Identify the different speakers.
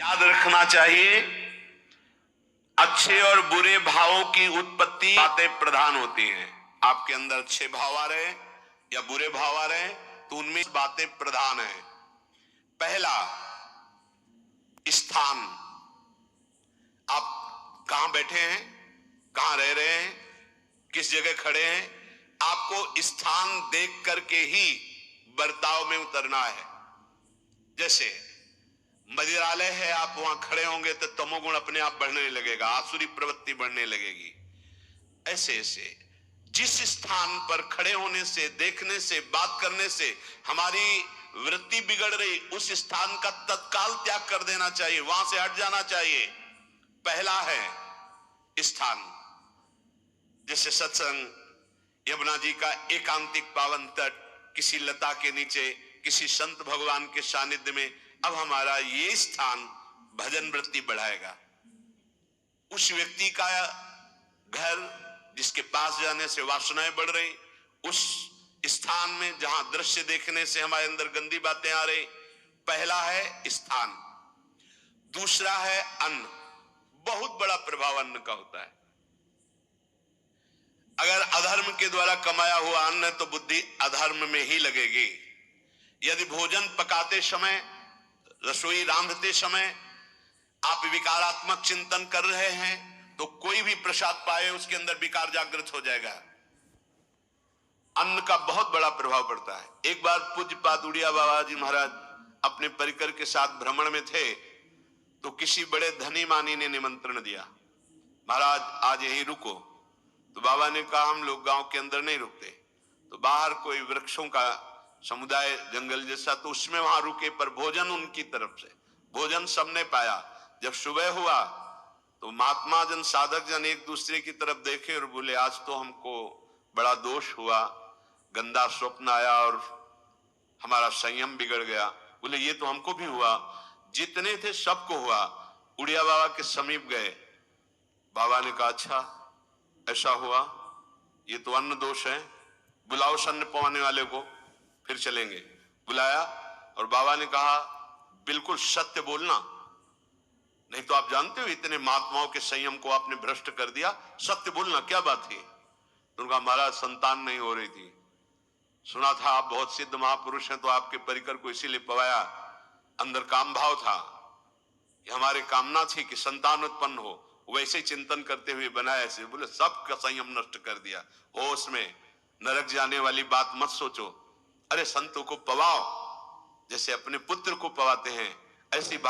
Speaker 1: याद रखना चाहिए, अच्छे और बुरे भावों की उत्पत्ति बातें प्रधान होती हैं। आपके अंदर अच्छे भाव आ रहे या बुरे भाव आ रहे तो उनमें बातें प्रधान है। पहला, स्थान। आप कहां बैठे हैं, कहां रह रहे हैं, किस जगह खड़े हैं, आपको स्थान देख करके ही बर्ताव में उतरना है। जैसे मदिरालय है, आप वहां खड़े होंगे तो तमोगुण अपने आप बढ़ने लगेगा, आसुरी प्रवृत्ति बढ़ने लगेगी। ऐसे ऐसे जिस स्थान पर खड़े होने से, देखने से, बात करने से हमारी वृत्ति बिगड़ रही, उस स्थान का तत्काल त्याग कर देना चाहिए, वहां से हट जाना चाहिए। पहला है स्थान। जैसे सत्संग, यमुना जी का एकांतिक पावन तट, किसी लता के नीचे, किसी संत भगवान के सानिध्य में, अब हमारा ये स्थान भजन वृत्ति बढ़ाएगा। उस व्यक्ति का घर जिसके पास जाने से वासनाएं बढ़ रही, उस स्थान में जहां दृश्य देखने से हमारे अंदर गंदी बातें आ रही, पहला है स्थान। दूसरा है अन्न। बहुत बड़ा प्रभाव अन्न का होता है। अगर अधर्म के द्वारा कमाया हुआ अन्न है तो बुद्धि अधर्म में ही लगेगी। यदि भोजन पकाते समय, रसोई रांधते समय आप विकारात्मक चिंतन कर रहे हैं तो कोई भी प्रसाद पाए उसके अंदर विकार जागृत हो जाएगा। अन्न का बहुत बड़ा प्रभाव पड़ता है। एक बार पूज्यपाद उड़िया बाबा जी महाराज अपने परिकर के साथ भ्रमण में थे तो किसी बड़े धनी मानी ने निमंत्रण दिया, महाराज आज यहीं रुको। तो बाबा ने कहा हम लोग गांव के अंदर नहीं रुकते। तो बाहर कोई वृक्षों का समुदाय, जंगल जैसा, तो उसमें वहां रुके, पर भोजन उनकी तरफ से, भोजन सबने पाया। जब सुबह हुआ तो महात्मा जन, साधक जन एक दूसरे की तरफ देखे और बोले आज तो हमको बड़ा दोष हुआ, गंदा स्वप्न आया और हमारा संयम बिगड़ गया। बोले ये तो हमको भी हुआ, जितने थे सबको हुआ। उड़िया बाबा के समीप गए, बाबा ने कहा अच्छा ऐसा हुआ, ये तो अन्न दोष है, बुलाओ अन्न पवाने वाले को, फिर चलेंगे। बुलाया और बाबा ने कहा बिल्कुल सत्य बोलना, नहीं तो आप जानते हो इतने महात्माओं के संयम को आपने भ्रष्ट कर दिया, सत्य बोलना क्या बात थी। तो उनका महाराज संतान नहीं हो रही थी, सुना था आप बहुत सिद्ध महापुरुष हैं तो आपके परिकर को इसीलिए पवाया, अंदर काम भाव था कि हमारे कामना थी कि संतान उत्पन्न हो, वैसे ही चिंतन करते हुए बनाया ऐसे। बोले सबका संयम नष्ट कर दिया, होश में, नरक जाने वाली बात मत सोचो। अरे संतों को पवाओ जैसे अपने पुत्र को पवाते हैं, ऐसी बात